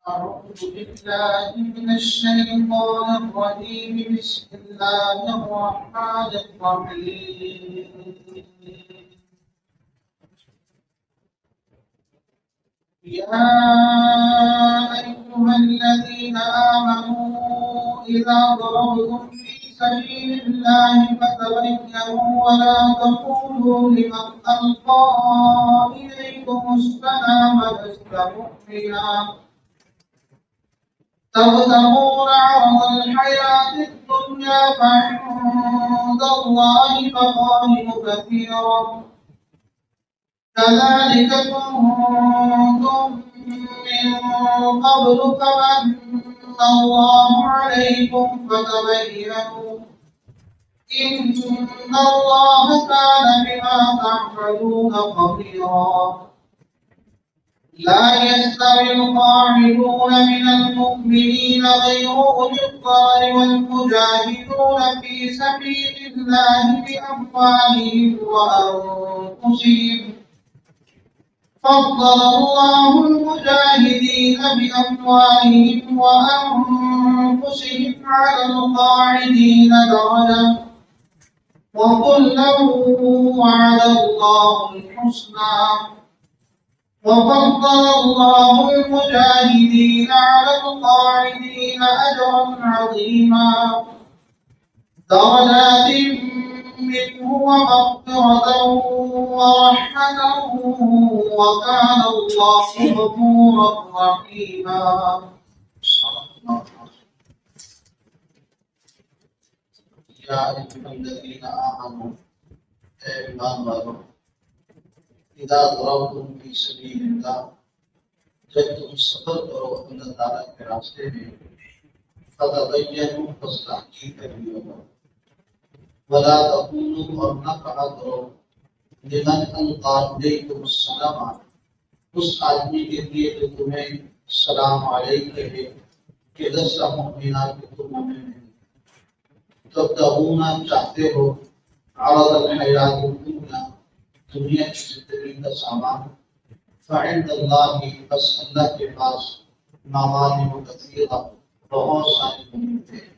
أعوذ بالله من الشيطان الرجيم. بسم الله الرحمن الرحيم. يا أيها الذين آمنوا إذا ضربتم في سبيل الله فتبينوا ولا تقولوا لمن ألقى إليكم السلام لست مؤمنا تبتغون عرض الحياة الدنيا فعند الله مغانم كثيرة كذلك كنتم من قبل فمن الله عليكم فتبينوا إن الله كان بما تعملون خبيرا. لا يستوي القاعدون من المؤمنين غير أولي الضرر والمجاهدون في سبيل الله بأموالهم وأنفسهم فضل الله المجاهدين بأموالهم وأنفسهم على القاعدين درجة وكلا وعد الله الحسنى وفضل الله المجاهدين على القاعدين أجرا عظيما درجات منه ومغفرة ورحمة وكان الله غفورا رحيما. يا أيها الذين آمنوا إيمان والو إذا ضربتم في سبيل الله جب تم سفر کرو اللہ تعالیٰ کے راستے میں فتبینوا پس تحقیق کریو ولا تقولوا اور نہ کہا کرو لمن القى الیکم السلام اس آدمی کے لیے جو تمہیں سلام علیک کہے کہ لست مؤمنا کہ تم مومن نہیں تبتغون چاہتے ہو عرض الحیات الدنیا دنیا کی زندگی کا سامان فعند اللہ بس اللہ کے پاس مغانم کثیرہ بہت ساری غنیمتیں ہیں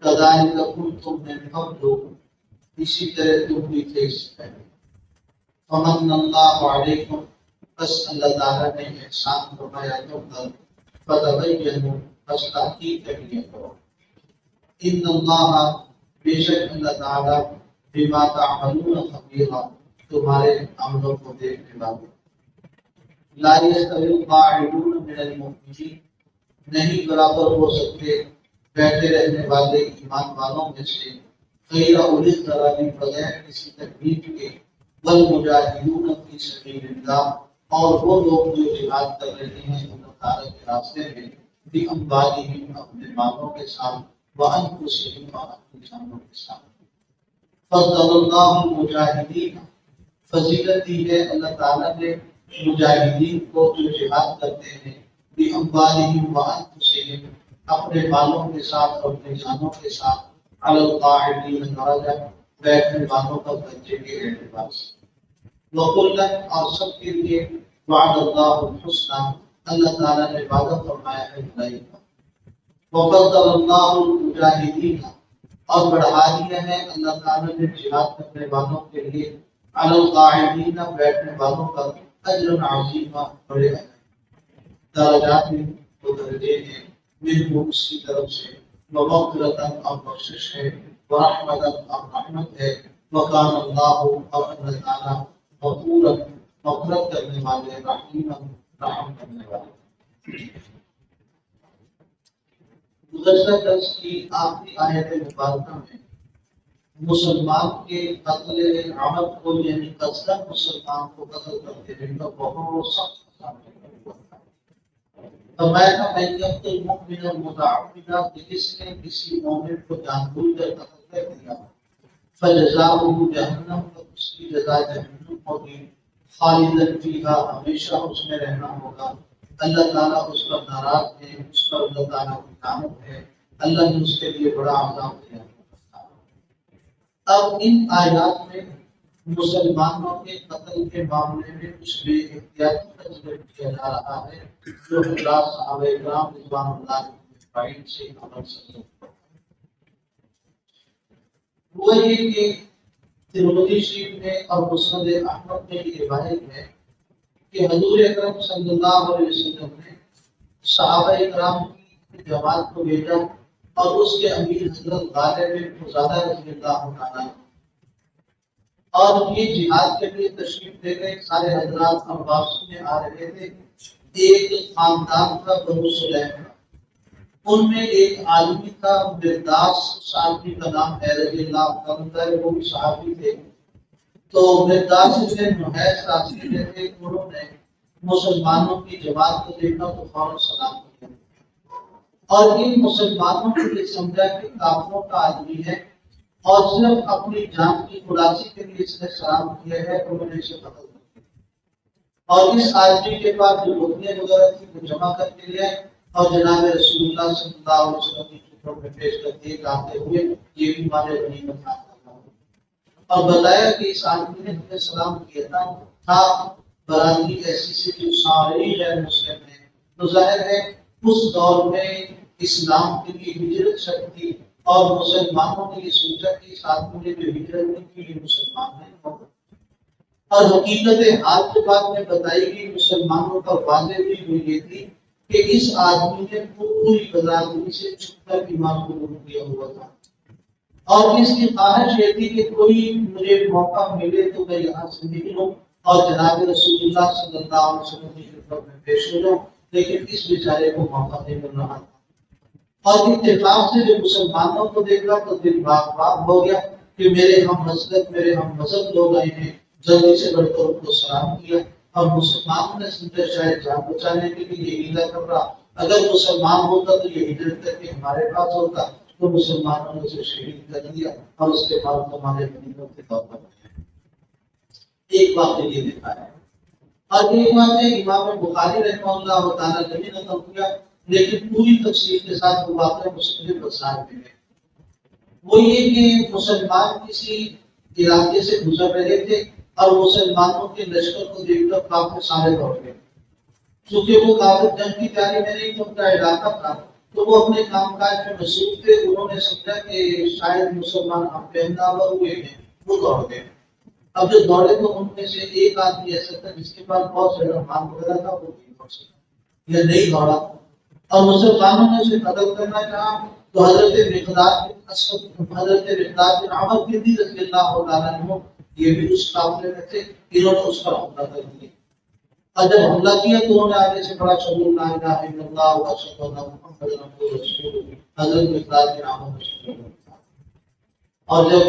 کذالک کنتم من قبل اسی طرح تم بھی تھے اس سے پہلے فمن اللہ علیکم بس اللہ تعالیٰ نے احسان فرمایا تم پر فتبینوا بس تحقیق کر لیا کرو ان اللہ بے شک اللہ تعالیٰ بما تعملون خبیرا تمہارے عملوں کو دیکھنے والے لا یستوی القاعدون من المؤمنین نہیں برابر ہو سکتے بیٹھے رہنے والے ایمان والوں میں سے غیر اولی الضرر بغیر کسی تکلیف کے والمجاہدون فی سبیل اللہ اور وہ لوگ جو جہاد کر رہے ہیں اللہ تعالیٰ کے راستے میں باموالہم اپنے مالوں کے ساتھ وانفسہم اور اپنی جانوں کے ساتھ فضل اللہ المجاہدین فضیلت دی ہے اللہ تعالیٰ نے مجاہدین کو جو جہاد کرتے ہیں باموالہم وانفسہم اپنے مالوں کے ساتھ اور اپنے جانوں کے ساتھ علی القاعدین درجہ بیٹھنے والوں کا درجے کے اعتبار سے وکلا اور سب کے لیے وعد اللہ الحسنى اللہ تعالیٰ نے وعدہ فرمایا ہے بھلائی کا وفضل اللہ المجاہدین اور بڑھا دیا ہے اللہ تعالیٰ نے جہاد کرنے والوں کے لیے علی القاعدین بیٹھنے والوں کا اجر عظیم بڑے درجات میں وہ درجے ہیں منہ اس کی طرف سے ومغفرۃ اور بخشش ہے ورحمۃ اور رحمت ہے وکان اللہ اور اللہ تعالیٰ غفورا مغفرت کرنے والے رحیما رحم کرنے والے. گزشتہ درس کی آخری آیت مبارکہ میں مسلمان کے قتل عمد کو یعنی قصداً مسلمان کو قتل کرتے ہیں کا بہت سخت سامنے ہوا تھا. فرمایا میں یقتل المؤمن المتعمدا کہ جس نے کسی مومن کو جان بوجھ کر قتل کر دیا فجزاؤہ جہنم تو اس کی جزا جہنم ہوگی خالدا فیہا ہمیشہ اس میں رہنا ہوگا. اللہ تعالیٰ اس پر ناراض ہے اس پر اللہ تعالیٰ کی لعنت ہے اللہ نے اس کے لیے بڑا عذاب دیا. اب ان آیات میں مسلمانوں کے قتل کے معاملے میں کچھ بے احتیاطی تجربہ کیا جا رہا ہے جو حضرات صحابہ کرام رضوان اللہ علیہم سے عمل سکتے ہیں۔ وہ یہ کہ ترمذی شریف میں اور مسند احمد میں یہ روایت ہے کہ حضور اکرم صلی اللہ علیہ وسلم نے صحابہ کرام کی جماعت کو بھیجا اور اس کے امیر حضرت غالب بن فضالہ رضی اللہ عنہ اور یہ جہاد کے لیے تشریف لے گئے۔ سارے حضرات اور واپسی میں آ رہے تھے۔ ایک خاندان کا بنو سلیم، ان میں ایک آدمی تھا مرداس صحابی کا نام ہے رضی اللہ عنہ، وہ بھی صحابی تھے۔ تو مرداس سے نحیس راستے میں تھے، انہوں نے مسلمانوں کی جماعت کو دیکھا تو فوراً سلام کیا اور ان مسلمانوں کو یہ سمجھا کہ کافروں کا آدمی ہے اور صرف اپنی جان کی خلاصی کے لیے اس نے سلام کیا ہے، انہوں نے اسے قتل کر دیا اور اس آدمی کے پاس جو بکریاں وغیرہ تھی وہ جمع کر کے لے آئے اور جناب رسول اللہ صلی اللہ علیہ وسلم کی خدمت میں پیش کر دیے کہتے ہوئے یہ بھی ہمارے غنیمت اور بتایا کہ اس آدمی نے ہمیں سلام کیا تھا برادری ایسی سے جو سارے غیر مسلم ہیں۔ تو ظاہر ہے اس دور میں اسلام کے لیے ہجرت شرط تھی اور مسلمانوں نے یہ سوچا کہ اس آدمی نے جو ہجرت نہیں کی یہ مسلمان ہے اور حقیقت حال کے بعد میں بتائی گئی مسلمانوں کا واضح بھی ہوئی یہ تھی کہ اس آدمی نے پوری برادری سے چھپ کر ایمان قبول کیا ہوا تھا اور اس کی خواہش یہ تھی کہ کوئی مجھے موقع ملے تو میں یہاں سے نکلوں اور جناب رسول اللہ صلی اللہ علیہ وسلم کی خدمت میں پیش ہو جاؤں، لیکن اس بیچارے کو موقع نہیں مل رہا تھا اور اتفاق سے جو مسلمانوں کو دیکھا تو دل باغ ہو گیا کہ میرے ہم مسلک میرے ہم مذہب لوگ آئے ہیں، جلدی سے بڑھ کر ان کو سلام کیا اور مسلمانوں نے سمجھا شاید جان بچانے کے لیے یہ ہیلا کر رہا، اگر مسلمان ہوتا تو یہ ہجرت کر کے ہمارے پاس ہوتا، تو مسلمانوں نے اسے شہید کر دیا اور اس کے بعد ہمارے غنیمت کے طور پر ایک واقعہ یہ دیکھا ہے اور ایک واقعہ امام بخاری رحمہ اللہ تعالیٰ نے بھی نقل کیا لیکن پوری تفصیل کے ساتھ وہ واقعہ مسلم بخاری میں ہے۔ وہ یہ کہ مسلمان کسی علاقے سے گزر رہے تھے اور مسلمانوں کے لشکر کو دیکھ کر کافر سارے دوڑ گئے، چونکہ وہ کافر جنگ کی تیاری میں نہیں تو ان کا علاقہ تھا تو وہ اپنے کام کاج میں مصروف تھے، انہوں نے سمجھا کہ شاید مسلمان ہم پہ حملہ ہوئے ہیں، وہ دوڑ گئے۔ اب جو دوڑے تو ان میں سے ایک آدمی ایسا تھا جس کے پاس بہت زیادہ مال وغیرہ تھا، وہ نہیں دوڑ سکا یا نہیں دوڑا اور مسلمانوں نے اسے قتل کرنا چاہا تو حضرت مقداد بن عمرو بن رضی اللہ تعالیٰ عنہ یہ بھی اس قافلے میں تھے، انہوں نے اس پر حملہ کر دیا اور جب حملہ کیا تو انہوں نے آگے سے بڑا شہید لا الہ الا اللہ و اشہد ان محمد رسول اللہ حضرت مقداد بن عمرو اور جب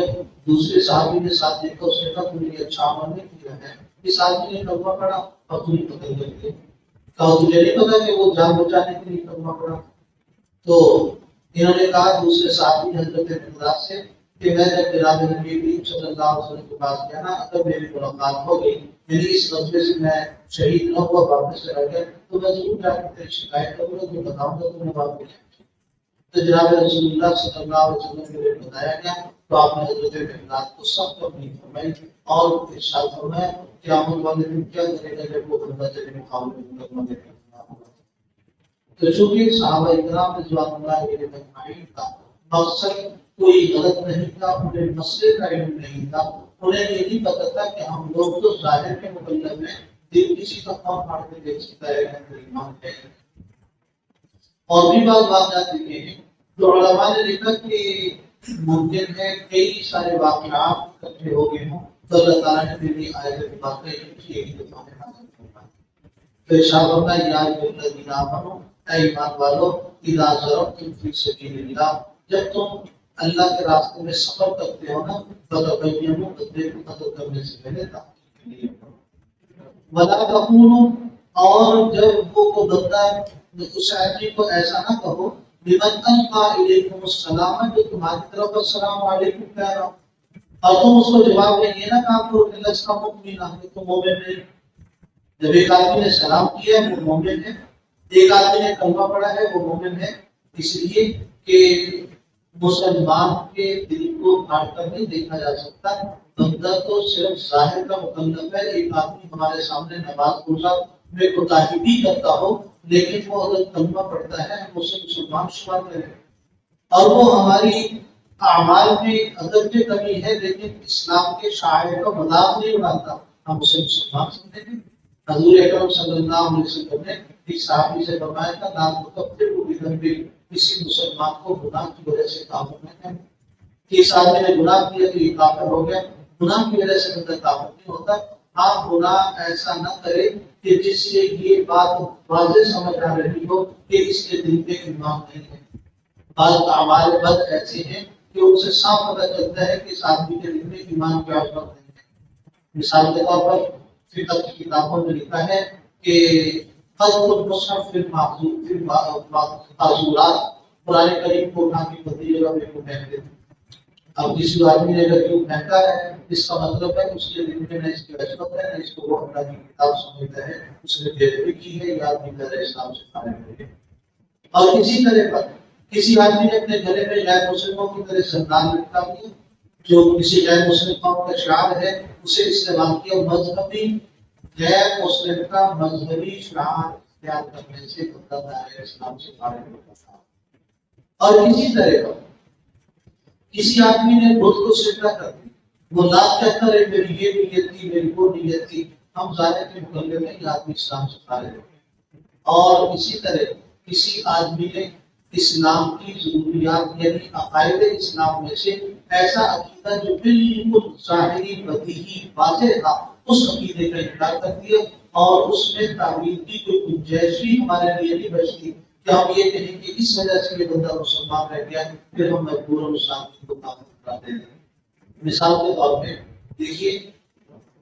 دوسرے صحابی نے ساتھ دیکھا اس نے کہا تم نے اچھا عمل نہیں کیا ہے، اس آدمی نے کلمہ پڑھا اور تمہیں قتل کر دیا، کہا تجھے نہیں پتا کہ وہ جان بچانے کے لیے کلمہ پڑھا؟ تو انہوں نے کہا دوسرے صحابی حضرت مقداد سے کہ میں جب جناب نبی کریم صلی اللہ علیہ وسلم کے پاس گیا نا، اگر میری ملاقات ہو گئی یعنی اس غزوے سے میں شہید نہ ہوا واپس چلا گیا تو میں ضرور جا کے تیری شکایت کروں گا، جو بتاؤں گا تمہیں واپس۔ تو جناب رسول اللہ صلی اللہ علیہ وسلم کے لیے بتایا گیا تو آپ نے حضرت مقداد کو سخت اپنی فرمائی اور ارشاد فرمایا کہ قیامت والے دن کیا کرے گا جب وہ بندہ چلے مقابلے میں مقدمہ دے گا۔ تو چونکہ صحابہ اکرام رضوان اللہ علیہم اجمعین کا مقصد کوئی غلط نہیں تھا، انہیں مسئلے کا علم نہیں تھا، انہیں یہ نہیں پتا تھا کہ ہم لوگ تو ظاہر کے مقابلے میں دل کسی کا خوف پھاڑ کے دیکھ سکتا ہے کہ ایمان ہے۔ اور بھی بعض واقعات لکھے ہیں جو علماء نے لکھا کہ ممکن ہے کئی سارے واقعات اکٹھے ہو گئے ہوں تو اللہ تعالیٰ نے بھی آیت واقعہ ایک دفعہ میں نازل فرمایا۔ تو ارشاد ہوتا ہے یا ایھا الذین آمنوا، اے ایمان والو، اذا ضربتم فی سبیل اللہ، جب تم اللہ کے راستے میں سفر کرتے ہو نا فتبینوا، بدلے کو قتل کرنے سے پہلے تحقیق کے لیے ولا تقولوا، اور جب وہ بندہ اس آدمی کو ایسا نہ کہو لمن القى الیکم السلام، جو تمہاری طرف السلام علیکم کہہ رہا اور تم اس کو جواب میں یہ نہ کہا کرو کہ لست مؤمن، کہ تم مومن نہیں۔ جب ایک آدمی نے سلام کیا ہے وہ مومن ہے، ایک آدمی نے کلمہ پڑھا ہے وہ مومن ہے، اس لیے کہ مسلمان کے دل کو پھاڑ کر نہیں دیکھا جا سکتا، بندہ تو صرف ظاہر کا مکلف ہے. ایک آدمی ہمارے سامنے نماز روزہ میں کوتاہی بھی کرتا ہو لیکن وہ اگر کلمہ پڑھتا ہے ہم اسے مسلمان شمار کریں اور وہ ہماری اعمال میں اگرچہ کمی ہے لیکن اسلام کے شاعر کا مذاق نہیں اڑاتا, ہم اسے مسلمان سمجھیں گے. حضور اکرم صلی اللہ علیہ وسلم نے ایک صحابی سے فرمایا تھا لا تکفروا بذنب, کسی مسلمان کو گناہ کی وجہ سے کافر نہ کریں. اس آدمی نے گناہ کیا تو یہ کافر ہو گیا, گناہ کی وجہ سے بندہ کافر نہیں ہوتا. آپ گناہ ایسا نہ کریں کہ جس سے یہ بات واضح سمجھ آ رہی ہو کہ اس کے دل میں ایمان نہیں ہے. بعض اعمال بد ایسے ہیں کہ ان سے صاف پتہ چلتا ہے کہ اس آدمی کے دل میں ایمان کی عظمت نہیں ہے. مثال کے طور پر فقہ کی کتابوں میں لکھا ہے کہ قلب المصحف فی المعذورات, قرآن کریم کو اٹھا کے بدی جگہ میں کو پھینک دیتے. اب کسی آدمی نے اگر کیوں پھینکا ہے اس کا مطلب ہے اس کے دل میں نہ اس کی عظمت ہے نہ اس کو وہ اللہ کی کتاب سمجھتا ہے, اس نے بے ادبی کی ہے یا اپنی طرح اسلام سے خارج ہے. اور اسی طرح پر کسی آدمی نے اپنے گلے میں غیر مسلموں کی طرح سردار لٹکا دیا جو کسی غیر مسلم قوم کا شعار ہے اسے استعمال کیا. مذہبی غیر مسلم کا مذہبی شعار اختیار کرنے سے بندہ دائرۂ اسلام سے خارج ہوتا تھا. اور اسی طرح پر کسی آدمی نے بت کو سجدہ کر دیا, وہ لات کہتا ہے میری یہ نیت تھی میری وہ نیت تھی, ہم ظاہر کے مقابلے میں یہ آدمی اسلام سے خارج ہو گیا. اور اسی طرح کسی آدمی نے اسلام کی ضروریات یعنی عقائد اسلام میں سے ایسا عقیدہ جو بالکل ظاہری بدیہی واضح تھا اس عقیدے کا انکار کر دیا اور اس میں تعویل کی کوئی گنجائش بھی ہمارے لیے نہیں بچتی کہ ہم یہ کہیں کہ اس وجہ سے یہ بندہ مسلمان رہ گیا پھر ہم مجبور اسلام کو کافر کرا دیں. مثال کے طور پہ دیکھیے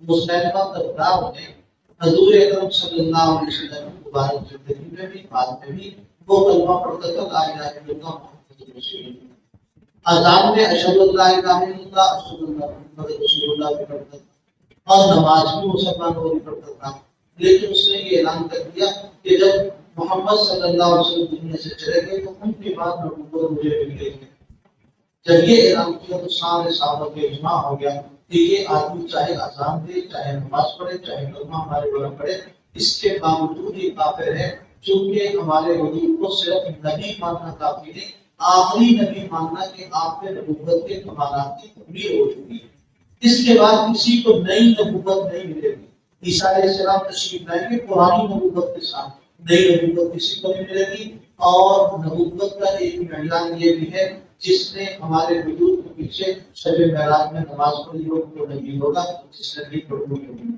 مسلمہ کردار نے حضور اکرم صلی اللہ علیہ وسلم مبارک زندگی میں بھی بعد میں بھی وہ کلمہ پڑھتا تھا لا الہ الا اللہ محمد رسول اللہ. اذان میں اشہد ان لا الہ الا اللہ اشہد ان محمد رسول اللہ بھی پڑھتا تھا اور نماز بھی مسلمان وہ بھی پڑھتا تھا. لیکن اس نے یہ اعلان کر دیا کہ جب محمد صلی اللہ علیہ وسلم دنیا سے چلے گئے تو ان کے بعد نبوت مجھے مل گئی ہے. جب یہ اعلان کیا تو سارے صحابہ کے اجماع ہو گیا کہ یہ آدمی چاہے اذان دے چاہے نماز پڑھے چاہے کلمہ ہمارے بارے پڑھے اس کے باوجود یہ کافر ہے, چونکہ ہمارے حضور کو صرف نبی ماننا کافی نہیں, آخری نبی ماننا کہ آپ کے نبوت کے کمالات کی تکمیل ہو چکی ہے. اس کے بعد کسی کو نئی نبوت نہیں ملے گی. عیسیٰ علیہ السلام تشریف لائیں گے پرانی نبوت کے ساتھ, نئی نبوت کسی کو نہیں ملے گی. اور نبوت کا ایک معیار یہ بھی ہے جس نے ہمارے وجود کے پیچھے شب معراج میں نماز پڑھی ہو تو نبی ہوگا, جس نے نہیں پڑھی ہوگی.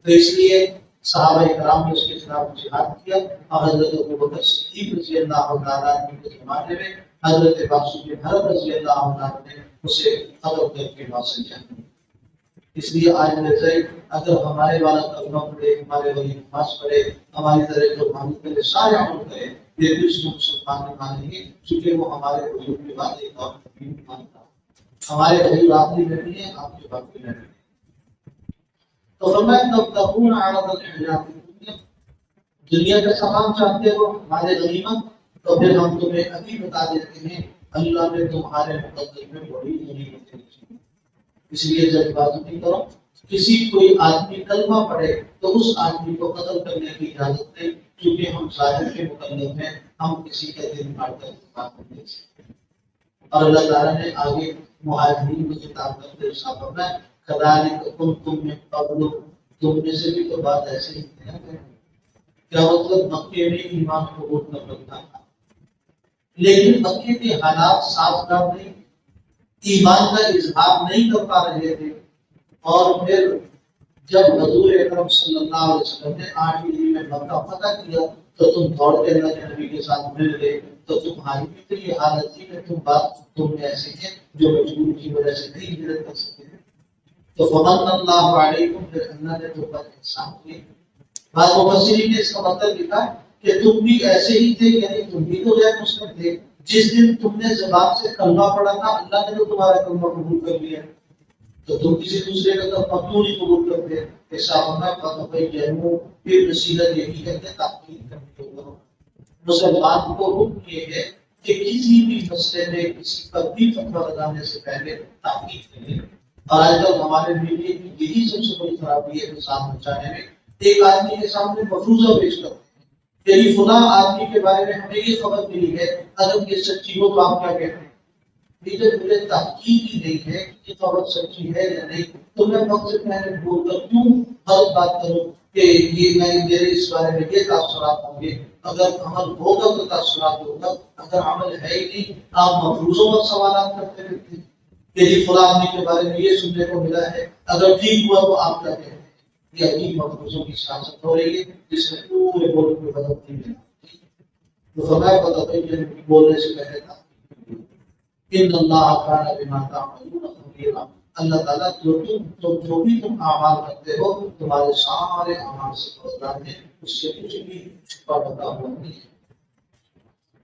تو اس لیے صحابہ کرام نے اس کے خلاف جہاد کیا اور حضرت ابوبکر صدیق رضی اللہ تعالیٰ عنہ کے زمانے میں حضرت باسط بن حرب رضی اللہ تعالیٰ نے اسے قتل کر کے واپس کیا. اس لیے آج نظر اگر ہمارے والا کلمہ پڑھے ہمارے ولی نماز پڑھے ہماری طرح جو مانی کرے سارے عمل کرے یہ بھی اس میں مسلمان نہیں مانیں گے کیونکہ وہ ہمارے وجود کے بعد ایک اور نہیں مانتا. ہمارے وجود آپ کی نہیں ہے آپ کے باپ کی نہیں ہے. تو فرمایا تب تکون عرض الحیات دنیا کا سامان چاہتے ہو ہمارے غنیمت تو پھر ہم تمہیں ابھی بتا دیتے ہیں اللہ نے تمہارے مقدر میں بڑی غنیمت رکھی. اس لیے جب بات نہیں کرو کسی کوئی آدمی کلمہ پڑھے تو اس آدمی کو قتل کرنے کی اجازت نہیں کیونکہ ہم ظاہر کے مکلف ہیں, ہم کسی کا دل کاٹ کر بات نہیں دے سکتے. اور اللہ تعالیٰ نے آگے مہاجرین کو خطاب کرتے ہوئے صاف فرمایا کذالک کنتم من قبل, تم میں سے بھی تو بات ایسے ہی ہے. کیا مطلب مکے میں ایمان قبول کر رکھا تھا لیکن مکے کے حالات سازگار نہیں, ایمان کا اظہار نہیں کر پا رہے تھے. اور پھر جب حضور اکرم صلی اللہ علیہ وسلم نے 8 ہجری میں مکہ فتح کیا تو تم دوڑ کے اللہ کے نبی کے ساتھ مل گئے تو تمہاری بھی تو یہ حالت تھی کہ تم ایسے ہیں جو مجبور کی وجہ سے نہیں ہجرت کر سکتے. تو فمن اللہ علیکم, پھر اللہ نے تم پر احسان کیا. بعض مفسرین نے اس کا مطلب لکھا کہ تم بھی ایسے ہی تھے یعنی تم بھی تو غیر مسلم تھے. جس دن تم نے زبان سے کلمہ پڑھا تھا اللہ نے تو تمہارا کلمہ قبول کر لیا تو تم کسی دوسرے کا کلمہ کیوں نہیں قبول کرتے. ایسا ہونا فتبینوا, پھر نصیحت یہی ہے کہ تحقیق کرتے ہو. مسلمان کو حکم یہ ہے کہ کسی بھی مسئلے میں کسی پر بھی فتویٰ لگانے سے پہلے تحقیق کرے اور آج کل ہمارے میڈیا کی یہی سب سے بڑی خرابی ہے نقصان پہنچانے میں. ایک آدمی کے سامنے مفروضہ پیش کرتے ہیں کہ فلاں آدمی کے بارے میں ہمیں یہ خبر ملی ہے، اگر یہ سچی ہو تو آپ کیا کہتے ہیں؟ لیکن مجھے تحقیق ہی نہیں ہے کہ یہ خبر سچی ہے یا نہیں، تو میں وقت سے پہلے بول کر کیوں غلط بات کروں کہ یہ میں میرے اس بارے میں یہ تاثرات ہوں گے. اگر عمل ہوگا تو تاثرات ہوگا، اگر عمل ہے ہی نہیں آپ مفروضوں پر سوالات کرتے رہتے ہیں کہ جی فلاں آدمی کے بارے میں یہ سننے کو ملا ہے، اگر ٹھیک ہوا تو آپ کیا کہتے ہیں؟ یہ عجیب مفروضوں کی سیاست ہو رہی ہے جس میں پورے ملک میں بدت نہیں ہے. تو فرمایا بتائیے بولنے سے پہلے تھا ان اللہ کان بما تعملون خبیرا، اللہ تعالیٰ جو بھی تم اعمال کرتے ہو تمہارے سارے اعمال سے خبردار ہے، اس سے کچھ بھی چھپا بتا ہوا نہیں ہے.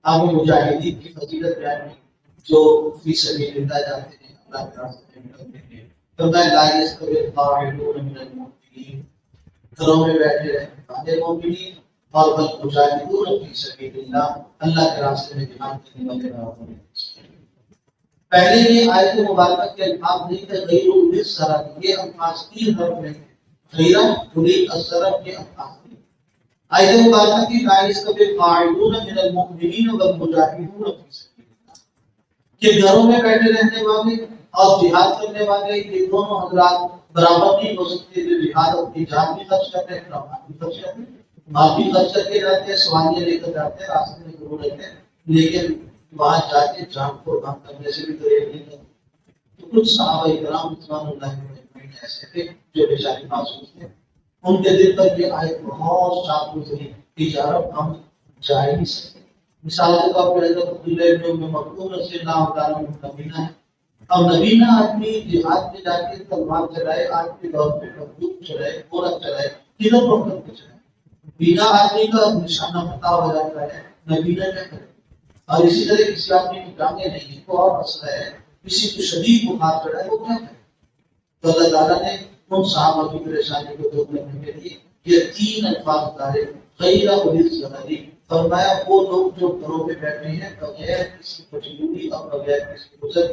آگے مجاہدین کی فضیلت بیان کی جو فی سبیل اللہ جاتے ہیں، اللہ کے راستے میں نکلتے ہیں. فرمایا لا یستوی القاعدون من المؤمنین، گھروں میں بیٹھے رہنے والے مومنین اور والمجاہدون فی سبیل اللہ، اللہ کے راستے میں جہاد کرنے والے لوگ. پہلے یہ آیت مبارکہ کے الفاظ نہیں تھے غیر الصرف، یہ الفاظ 3 حرف میں غیر الصرف کے الفاظ تھے. آیت مبارکہ کی لا یستوی القاعدون من المؤمنین والمجاہدون فی سبیل اللہ، کہ گھروں میں بیٹھے رہنے والے اور جہاد کرنے والے یہ دونوں حضرات برابر نہیں ہو سکتے. جو جہاد اپنی جان بھی خرچ کرتے ہیں، اپنا بھی خرچ کرتے ہیں، مال بھی خرچ کر کے جاتے ہیں، سواریاں لے کر جاتے ہیں، راستے میں ضرور رہتے ہیں، لیکن وہاں جا کے جان قربان کرنے سے بھی گریز نہیں کرتے. تو کچھ صحابہ کرام رضوان اللہ علیہم ایسے تھے جو بیچارے معصوم تھے، ان کے دل پر یہ آیت بہت چاقو تھی کہ یارب ہم جا ہی نہیں سکتے. مثال کے طور پر حضرت عبداللہ بن مکتوم رضی اللہ تعالیٰ عنہ نبینا ہے. اب نبینا آدمی جہاد میں جا کے تلوار چلائے، آج کے دور میں بندوق چلائے، گھوڑا چلائے، کدھر پڑھ کر کے چلائے، بینا آدمی کا نشانہ پتا ہو جاتا ہے، نبینا کیا کرے. اور اسی طرح کسی آدمی کی ٹانگیں نہیں ہے تو اور مسئلہ ہے، کسی کو شدید بخار چڑھا ہے وہ کیا کرے. تو اللہ تعالیٰ نے ان صحابہ کی پریشانی کو دور کرنے کے لیے یہ 3 الفاظ اتارے غیر الصرف. فرمایا وہ لوگ جو گھروں میں بیٹھے ہیں بغیر کسی مجبوری اور بغیر کسی گزر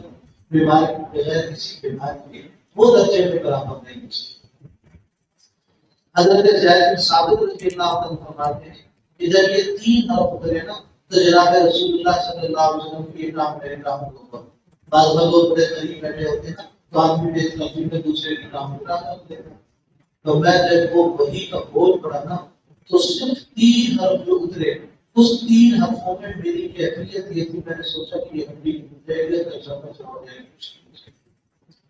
بیماری، بغیر کسی بیماری کے، وہ درجے میں برابر نہیں ہو سکتے. حضرت زید بن ثابت رضی اللہ عنہ فرماتے ہیں کہ جب یہ 3 حرف اترے نا تو جناب رسول اللہ صلی اللہ علیہ وسلم کی کام میرے کام کے اوپر. بعض لوگ بڑے قریب بیٹھے ہوتے ہیں تو آدمی بے تکلیف میں دوسرے کے کام کو کرتے ہیں. تو میں جب وہ وحی کا بول پڑا نا تو صرف 3 حرف جو اترے، اس 3 حرفوں میں میری کیفیت یہ تھی، میں نے سوچا کہ یہ ہڈی جائے گا ہو جائے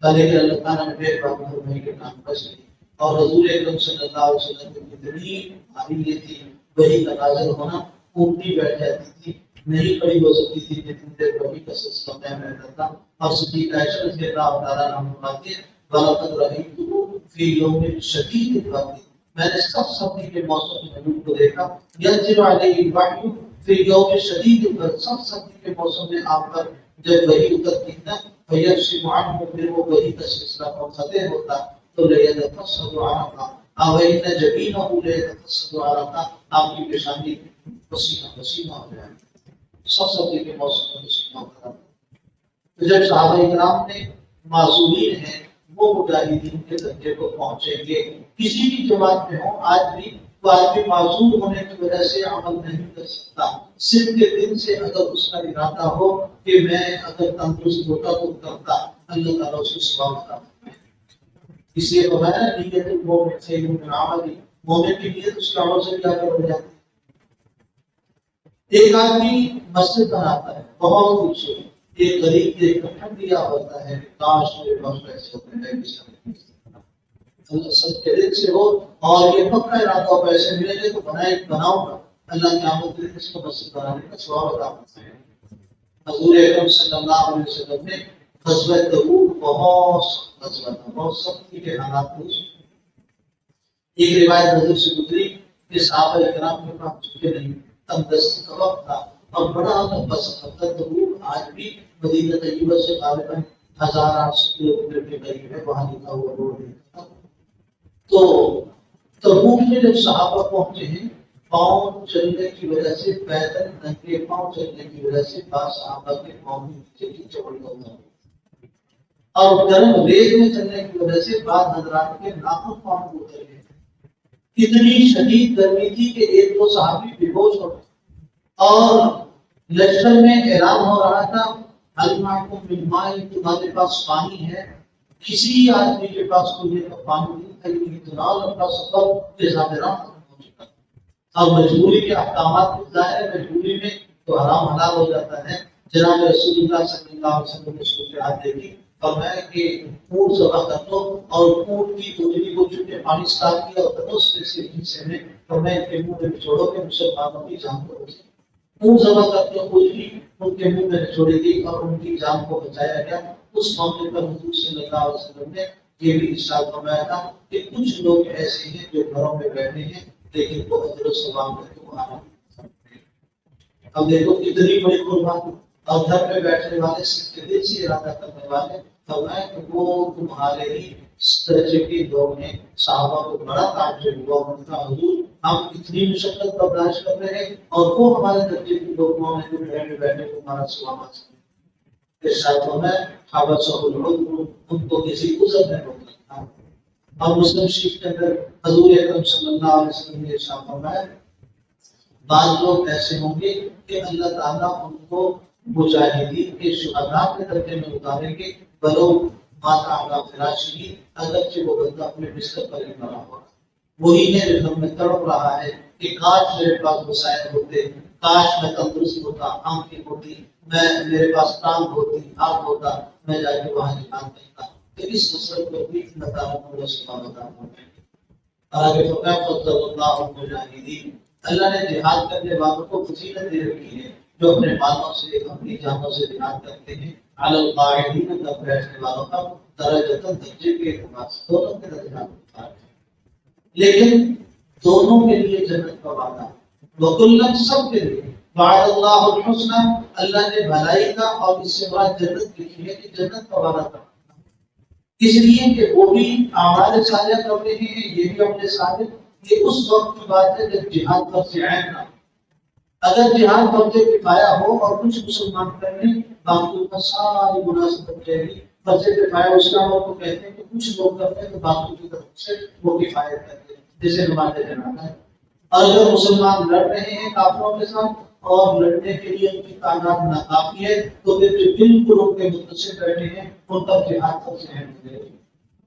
گا، لیکن اللہ تعالیٰ نے میرے بات میں وحی کے کام بچ گئی. اور حضور اکرم صلی اللہ علیہ وسلم کی کتنی بھاری یہ تھی وحی کا نازل ہونا، اونٹی بیٹھ جاتی تھی، نہیں کھڑی ہو سکتی تھی، جتنی دیر وحی کا سلسلہ قائم رہتا تھا. اور صدیق عائشہ رضی اللہ تعالیٰ عنہ فرماتی ہے وَلَقَدْ رَأَيْتُهُ فِي يَوْمٍ شَدِيدِ الْبَرْدِ، میں نے سب سردی کے موسم میں حضور کو دیکھا يَنزِلُ عَلَيْهِ الْوَحْيُ فِي يَوْمٍ شَدِيدِ الْبَرْدِ، سب سردی کے موسم میں آپ پر جب وحی اترتی نا فَيَرْشِمُ عَنْهُ، پھر وہ وحی کا سلسلہ منقطع ہوتا تو لَيَتَفَصَّلُ عَرَقًا وَإِنَّ جَبِينَهُ لَيَتَفَصَّلُ عَرَقًا، آپ کی پیشانی پسینہ پسینہ ہو جائے. سب سردی کے موسم میں پسینہ ہوتا. تو جب صحابہ کرام نے معذورین ہیں وہ مجاہدین کے درجے کو پہنچیں گے، کسی بھی جماعت میں ہوں آج بھی تو آدمی معذور ہونے کی وجہ سے عمل نہیں کر سکتا. صرف کے دن سے اگر اس کا ارادہ ہو کہ میں اگر تندرست ہوتا تو کرتا، اللہ تعالیٰ اسے ثواب عطا فرمائے. اس لیے فرمایا نیت المومن خیر من عملی، مومن کی نیت اس کے عمل سے کیا کر ہو جاتی ہے. ایک آدمی مسجد بناتا ہے بہت خوبصورت، ایک غریب کے کٹھن دیا ہوتا ہے، کاش میرے پاس پیسے ہوتے ہیں اللہ سب کے دل سے ہو اور یہ پکا ارادہ ہو پیسے ملیں گے تو بناؤں گا، اللہ کی آمد کے اس کو مسجد بنانے کا ثواب عطا فرمائے. حضور اکرم صلی اللہ علیہ وسلم نے غزوہ تبوک بہت غزوہ تھا، بہت سختی کے حالات میں. ایک روایت حضور سے گزری کہ صحابہ کرام کے پاس چکے نہیں، تندرستی کا وقت تھا اور بڑا لمبا سفر تھا. تبوک آج بھی مدینہ طیبہ سے غالباً 1800 کلومیٹر کے قریب ہے، وہاں لکھا ہوا روڈ ہے. تو تبوک میں جب صحابہ پہنچے ہیں پاؤں چلنے کی وجہ سے، پیدل ننگے پاؤں چلنے کی وجہ سے بعض صحابہ کے پاؤں میں نیچے کی چوٹ ہوتا ہے. اور گرم ریت میں چلنے کی وجہ سے بعض حضرات کے ناخن پاؤں کو اتر گئے. اتنی شدید گرمی تھی کہ ایک دو صحابی بے ہوش ہو گئے اور لشکر میں اعلان ہو رہا تھا تمہارے پاس پانی ہے. کسی آدمی کے پاس کوئی پانی نہیں تھا. اتنا لمبا سفر کے ساتھ ہو چکا اور مجبوری کے احکامات کو ظاہر ہے. مجبوری میں تو حرام حلال ہو جاتا ہے. جناب رسول اللہ صلی اللہ علیہ وسلم نے صورتحال دیکھی فرمایا کہ اونٹ ذبح کر دو اور اونٹ کی گودڑی کو چونکہ پانی صاف کیا اور اس حصے میں فرمایا کہ منہ میں چھوڑو کہ مسلمانوں کی جان کو بچائے. اونٹ ذبح کر کے گودڑی ان کے منہ میں چھوڑی گئی اور ان کی جان کو بچایا گیا. اس موقع پر حضور صلی اللہ علیہ وسلم نے یہ بھی ارشاد فرمایا تھا کہ کچھ لوگ ایسے ہیں جو گھروں میں بیٹھے ہیں لیکن وہ اجر و ثواب میں تو آنا. اب دیکھو کتنی بڑی قربانی. اور گھر میں بیٹھنے والے صرف دل سے ارادہ کرنے والے فرمایا کہ وہ تمہارے ہی درجے کے لوگ ہیں. صحابہ کو بڑا تعجب ہوا. ان کا حضور ہم اتنی مشقت برداشت کر رہے ہیں اور وہ ہمارے درجے کے لوگوں نے جو گھر میں بیٹھے تمہارا ثواب حاصل کر. اس ساتھ میں ان کو کسی عذر میں روک رکھا. اور مسلم شریف کے اندر حضور اکرم صلی اللہ علیہ وسلم نے ارشاد فرمایا بعض لوگ ایسے ہوں گے کہ اللہ تعالیٰ ان کو مجاہدین کے شہداء کے درجے میں اتاریں گے. بلو ماتا علی فراشی اگرچہ وہ بندہ اپنے بستر پر ہی مرا ہوا. وہی ہے جو ہم میں تڑپ رہا ہے کہ کاش میرے پاس وسائل ہوتے, کاش میں تندرست ہوتا, آنکھیں ہوتی, میں میرے پاس ٹانگ ہوتی, ہاتھ ہوتا, میں جا کے وہاں جہاد کرتا. تو اس مسئلے کو بھی اللہ تعالیٰ کو سبحانہ و تعالیٰ آگے فرمایا فضل اللہ المجاہدین. اللہ نے جہاد کرنے والوں کو فضیلت دے رکھی ہے جو اپنے مالوں سے اپنی جانوں سے جہاد کرتے ہیں. علی القاعدین کا بیٹھنے والوں کا درجۃ درجے کے اعتبار سے دونوں کے درجات ہوتا ہے. لیکن دونوں کے لیے جنت کا وعدہ وکلن سب کے لیے وعد اللہ الحسنى. اللہ نے بھلائی کا اور اس سے مراد جنت لکھی ہے کہ جنت کا وعدہ تھا اس لیے کہ وہ بھی اعمال صالحہ کر رہے ہیں, یہ بھی اپنے صالح. یہ اس وقت کی بات ہے جب جہاد پر سے عین نہ. اگر جہاد فرض کفایہ ہو اور کچھ مسلمان کر لیں باقی کا ساری مناسبت جائے گی. فرض کفایہ اس کا کو کہتے ہیں کہ کچھ لوگ کرتے ہیں تو باقی کی طرف سے وہ کفایت کرتے ہیں جیسے نماز جنازہ ہے. اور اگر مسلمان لڑ رہے ہیں کافروں کے ساتھ اور لڑنے کے لیے ان کی تعداد ناکافی ہے تو پھر جو بالکل ان کے متصل بیٹھے ہیں ان پر جہاد فرض عین کرے گی.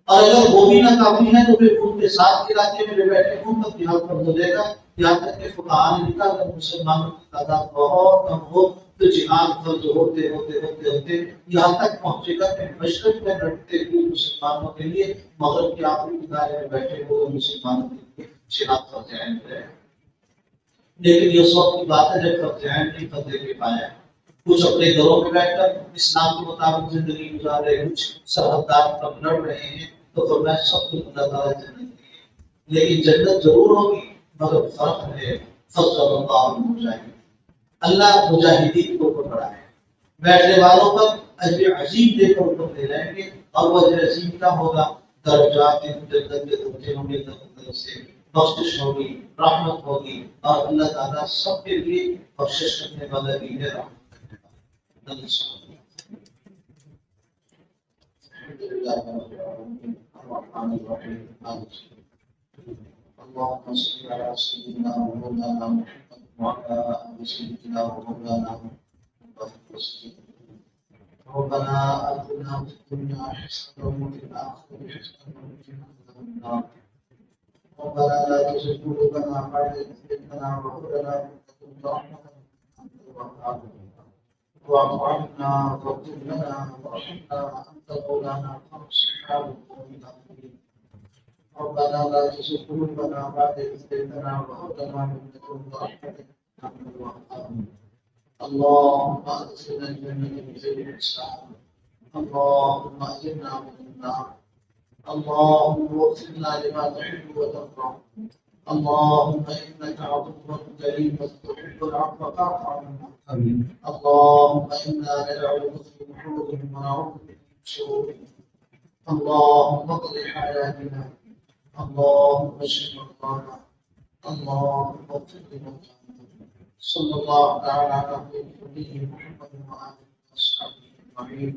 اور اگر وہ بھی ناکافی ہے تو پھر ان کے ساتھ علاقے میں جو بیٹھے ان پر جہاد فرض ہو جائے گا. یہاں تک کہ فقہاء نے لکھا اگر مسلمانوں کی تعداد بہت کم ہو تو جہاد فرض ہوتے ہوتے ہوتے ہوتے یہاں تک پہنچے گا کہ مشرق میں لڑتے ہوئے مسلمانوں کے لیے مغرب کے آخری کنارے میں بیٹھے ہوئے مسلمانوں کے لیے جہاد فرض عین ہے. لیکن یہ اس وقت کی بات ہے جب فرض عین کی فرض کفایہ کچھ اپنے گھروں میں بیٹھ کر اسلام کے مطابق زندگی گزار رہے, کچھ سرحدات پر لڑ رہے ہیں تو فرمایا سب کو اللہ تعالیٰ جنت دی ہے. لیکن جنت ضرور ہوگی مگر فرق ہے فضل اللہ المجاہدین. اللہ مجاہدین کو بڑا ہے. بیٹھنے والوں پر اجر عظیم دے کر ان کو دے جائیں گے اور وہ اجر عظیم کیا ہوگا درجات جنت کے درجے ہوں گے, طرف سے بخشش ہوگی, رحمت ہوگی اور اللہ تعالیٰ سب کے لیے بخشش کرنے والا بھی ہے, رحمت کرنے والا. اللهم صل على سيدنا ومولانا محمد وعلى ال سيدنا ومولانا محمد. ربنا آتنا في الدنيا حسنة وفي الآخرة حسنة وقنا عذاب النار. ربنا لا تزغ قلوبنا بعد إذ هديتنا وهب لنا من لدنك رحمة إنك أنت الوهاب. واعف عنا واغفر لنا وارحمنا أنت مولانا فانصرنا على القوم الكافرين. ربنا لا تزغ قلوبنا بعد إذ هديتنا وهب لنا من لدنك رحمة إنك أنت الوهاب. اللهم أدخلنا الجنة بغير حساب. اللهم أجرنا من النار. اللهم وفقنا لما تحب وترضى. اللهم إنك عفو كريم تحب العفو فاعف عنا. اللهم إنا ندعوك في نحورهم ونعوذ بك من شرورهم. اللهم اقض حاجاتنا. اللهم اشف مرضانا. اللهم اغفر لموتانا. صلى الله تعالى على نبينا محمد وعلى آله وصحبه أجمعين.